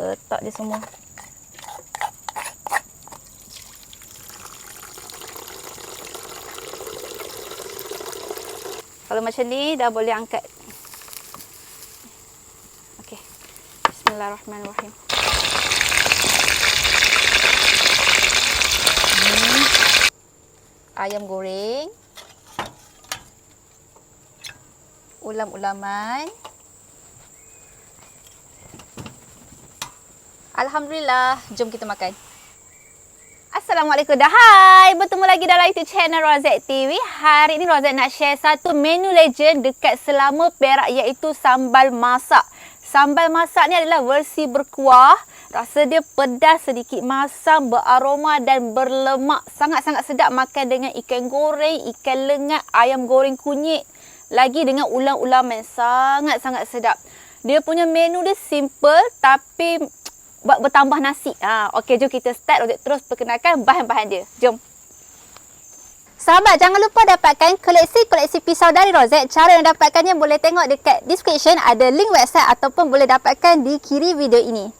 Letak dia semua. Kalau macam ni dah boleh angkat. Okey. Bismillahirrahmanirrahim. Ayam goreng. Ulam-ulaman. Alhamdulillah, jom kita makan. Assalamualaikum dah. Hai, bertemu lagi dalam YouTube channel Rozek TV. Hari ini Rozek nak share satu menu legend dekat Selama Perak, iaitu sambal masak. Sambal masak ni adalah versi berkuah. Rasa dia pedas, sedikit masam, beraroma dan berlemak. Sangat-sangat sedap makan dengan ikan goreng, ikan lengat, ayam goreng kunyit. Lagi dengan ulam-ulaman. Sangat-sangat sedap. Dia punya menu dia simple tapi bertambah nasi. Okey, jom kita start. Rozek terus perkenalkan bahan-bahan dia. Jom. Sahabat, jangan lupa dapatkan koleksi pisau dari Rozek. Cara mendapatkannya boleh tengok dekat description. Ada link website ataupun boleh dapatkan di kiri video ini.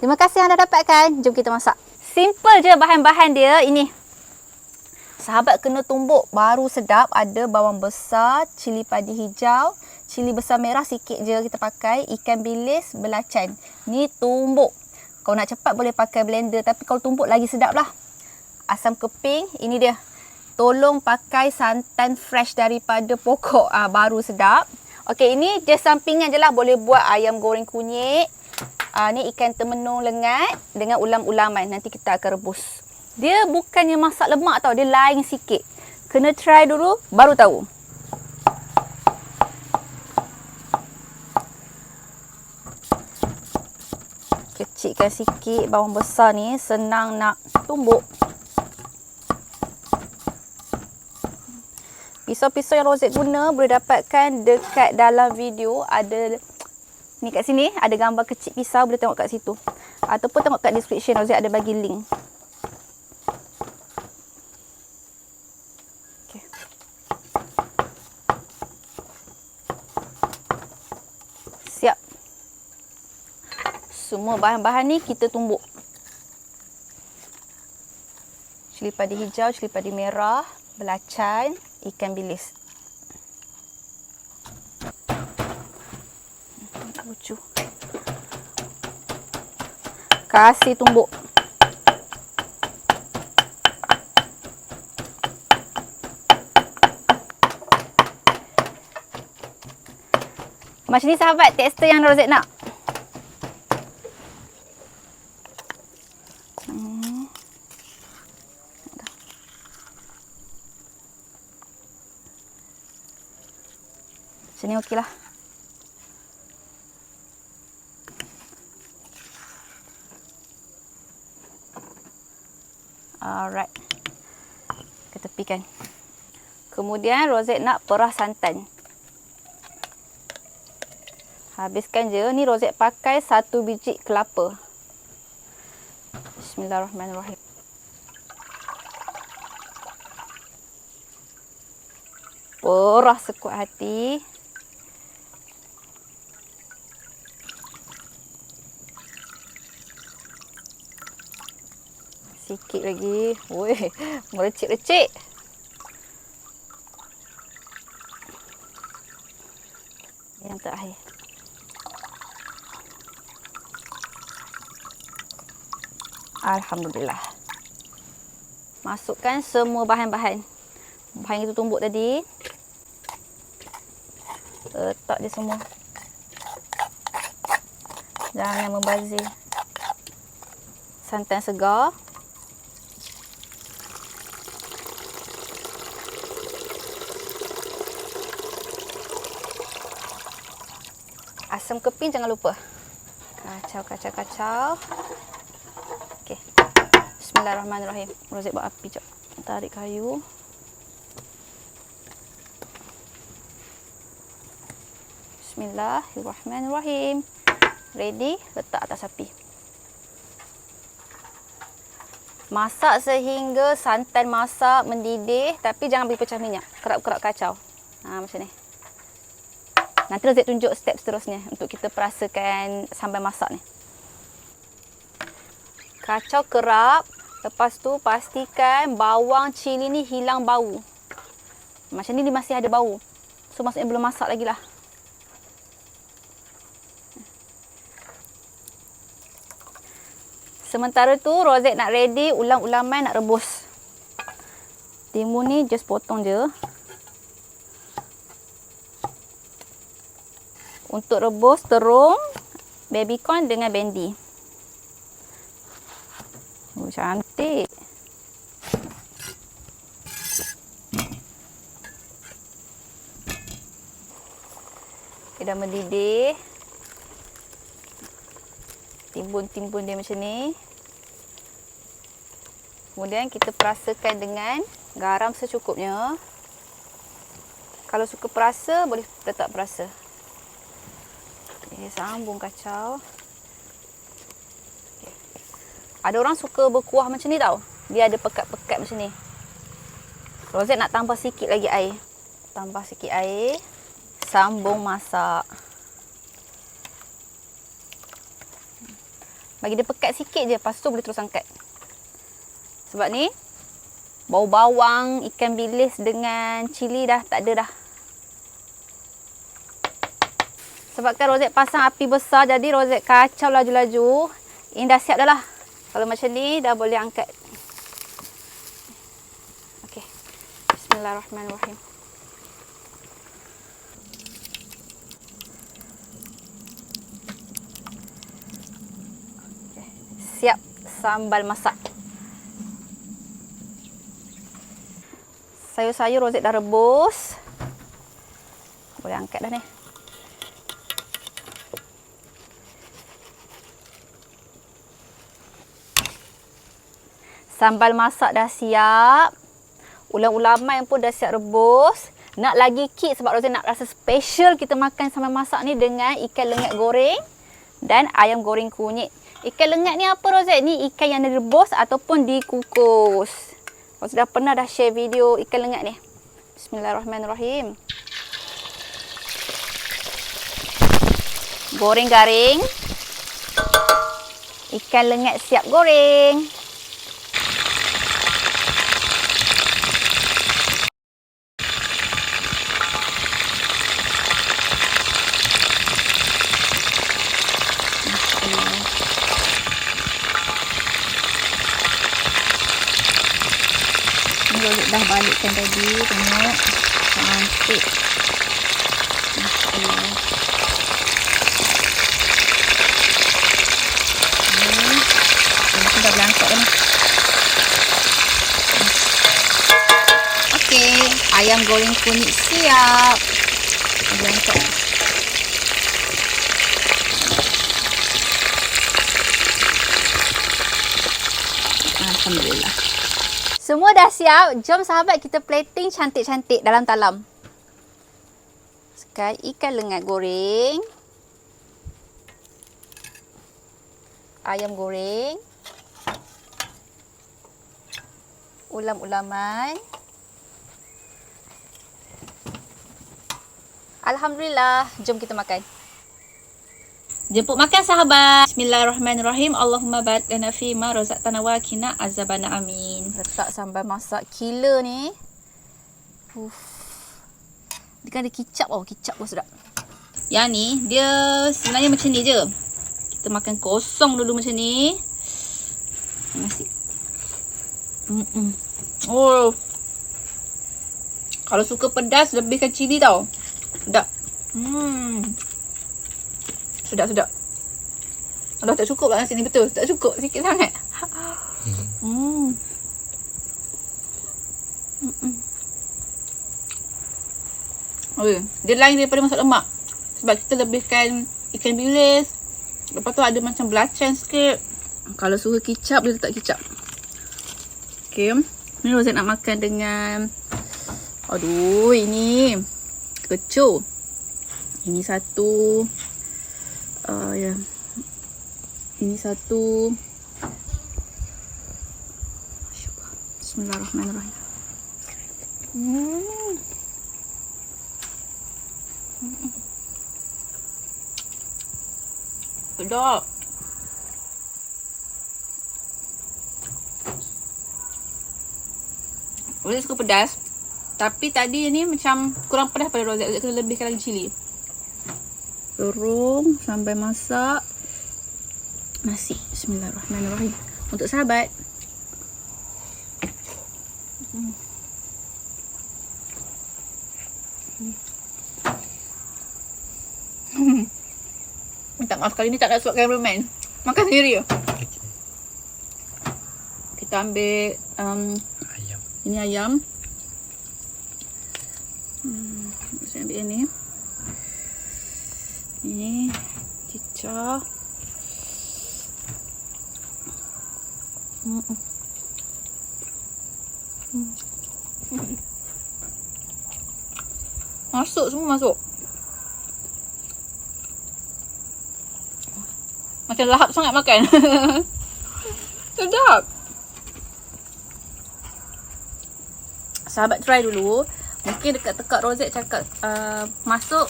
Terima kasih anda dapatkan. Jom kita masak. Simple je bahan-bahan dia. Ini. Sahabat kena tumbuk baru sedap. Ada bawang besar, cili padi hijau, cili besar merah sikit je kita pakai, ikan bilis, belacan. Ni tumbuk. Kalau nak cepat boleh pakai blender, tapi kalau tumbuk lagi sedap lah. Asam keping, ini dia. Tolong pakai santan fresh daripada pokok, baru sedap. Okey, ini dia sampingan je lah. Boleh buat ayam goreng kunyit. Ni ikan temenung lengat dengan ulam-ulaman. Nanti kita akan rebus. Dia bukannya masak lemak tau, dia lain sikit. Kena try dulu, baru tahu. Kecilkan sikit bawang besar ni, senang nak tumbuk. Pisau-pisau yang Rozek guna boleh dapatkan dekat dalam video. Ada ni kat sini, ada gambar kecil pisau, boleh tengok kat situ. Ataupun tengok kat description, Rozek ada bagi link. Okay. Siap. Semua bahan-bahan ni kita tumbuk. Cili padi hijau, cili padi merah, belacan, ikan bilis. Lucu. Kasih tumbuk. Macam ni sahabat, tekstur yang Rozek nak. Macam ni okey lah. Alright. Kita tepikan. Kemudian Rozek nak perah santan. Habiskan je. Ni Rozek pakai 1 biji kelapa. Bismillahirrahmanirrahim. Perah sekuat hati. Sikit lagi. Weh, merecik-recik. Yang terakhir. Alhamdulillah. Masukkan semua bahan-bahan. Bahan yang kita tumbuk tadi. Letak dia semua. Jangan membazir. Santan segar. Asam keping jangan lupa. Kacau. Okey. Bismillahirrahmanirrahim. Rozek buat api jap. Tarik kayu. Bismillahirrahmanirrahim. Ready, letak atas api. Masak sehingga santan masak mendidih, tapi jangan beri pecah minyak. Kerap-kerap kacau. Macam ni. Nanti Rozek tunjuk step seterusnya untuk kita perasakan sambal masak ni. Kacau kerap. Lepas tu pastikan bawang cili ni hilang bau. Macam ni dia masih ada bau. So maksudnya belum masak lagi lah. Sementara tu Rozet nak ready ulam-ulaman nak rebus. Timun ni just potong je. Untuk rebus terung baby corn dengan bendi. Oh, cantik. Dia dah mendidih. Timbun-timbun dia macam ni. Kemudian kita perasakan dengan garam secukupnya. Kalau suka perasa, boleh letak perasa. Okay, sambung kacau. Okay. Ada orang suka berkuah macam ni tau. Dia ada pekat-pekat macam ni. Rozet nak tambah sikit lagi air. Tambah sikit air. Sambung masak. Bagi dia pekat sikit je. Lepas tu boleh terus angkat. Sebab ni bau bawang, ikan bilis dengan cili dah tak ada dah. Sebabkan Rozet pasang api besar, jadi Rozet kacau laju-laju. Ini dah siap dah lah. Kalau macam ni dah boleh angkat. Okey. Bismillahirrahmanirrahim. Okay. Siap sambal masak. Sayur-sayur Rozet dah rebus. Boleh angkat dah ni. Sambal masak dah siap. Ulam-ulaman pun dah siap rebus. Nak lagi kit sebab Rozet nak rasa special kita makan sambal masak ni dengan ikan lengat goreng dan ayam goreng kunyit. Ikan lengat ni apa Rozet? Ni ikan yang direbus ataupun dikukus. Rozet dah pernah dah share video ikan lengat ni. Bismillahirrahmanirrahim. Goreng garing. Ikan lengat siap goreng. Rozet dah balikkan tadi, tengok cantik. Ini dah boleh angkat dah ni. Okey, ayam goreng kunyit siap. Boleh angkat. Alhamdulillah. Semua dah siap. Jom sahabat kita plating cantik-cantik dalam talam. Sekarang ikan lengat goreng. Ayam goreng. Ulam-ulaman. Alhamdulillah. Jom kita makan. Jemput makan sahabat. Bismillahirrahmanirrahim. Allahumma barik lana fi ma razaqtana wa qina azabana amin. Letak sambal masak killer ni. Dia kan ada kicap. Oh, kicap pun sedap. Yang ni dia sebenarnya macam ni je. Kita makan kosong dulu macam ni. Nasi. Oh. Kalau suka pedas lebihkan cili tau. Sedap. Sedap-sedap. Aduh, tak cukup lah nasi ni, betul. Tak cukup, sikit sangat. Okay. Dia lain daripada masak lemak. Sebab kita lebihkan ikan bilis. Lepas tu ada macam belacan sikit. Kalau suka kicap, boleh letak kicap. Okay. Ni Rozet nak makan dengan... Aduh, ini kecoh. Ini satu... ya. Ini satu. Bismillahirrahmanirrahim. Sedap. Rozet suka pedas. Tapi tadi ni macam kurang pedas pada Rozet. Rozet kena lebihkan lagi cili. Turung sampai masak nasi. Bismillahirrahmanirrahim. Untuk sahabat. Minta maaf kali ni tak nak suap cameraman. Makan sendiri. Kita ambil Ayam. ini ayam. Saya ambil ini. Ini cicah. Masuk, semua masuk. Macam lahap sangat makan. Sedap. Sahabat try dulu. Mungkin dekat tekak Rozet cakap masuk.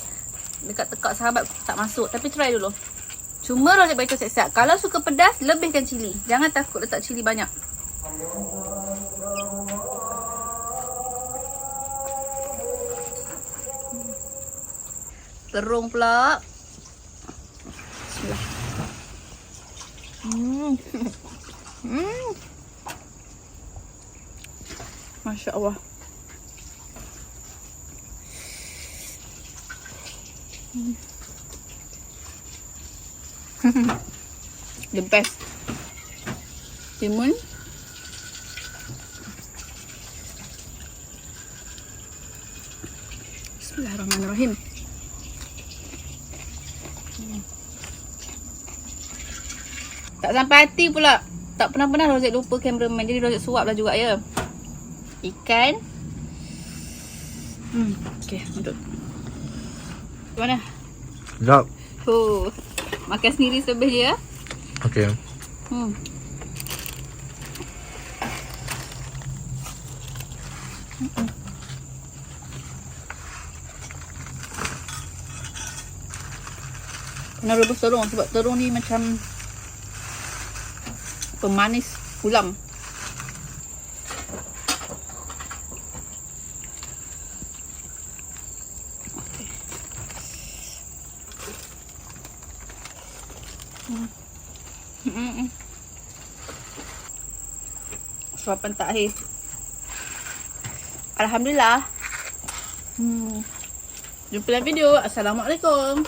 Dekat tekak sahabat tak masuk. Tapi try dulu. Cuma Rozet beritahu siap-siap. Kalau suka pedas, lebihkan cili. Jangan takut letak cili banyak. Terung pula. Bismillah. Masya Allah. The best. Timun. Bismillahirrahmanirrahim. Tak sampai hati pula. Tak pernah-pernah Rozet lupa cameraman. Jadi Rozet suap lah juga ya. Ikan. Okay, untuk. Mana? Sedap. Makan sendiri selebih je ya. Okey. Kena rebus terung sebab terung ni macam pemanis ulam. Suapan terakhir. Alhamdulillah. Jumpa dalam video. Assalamualaikum.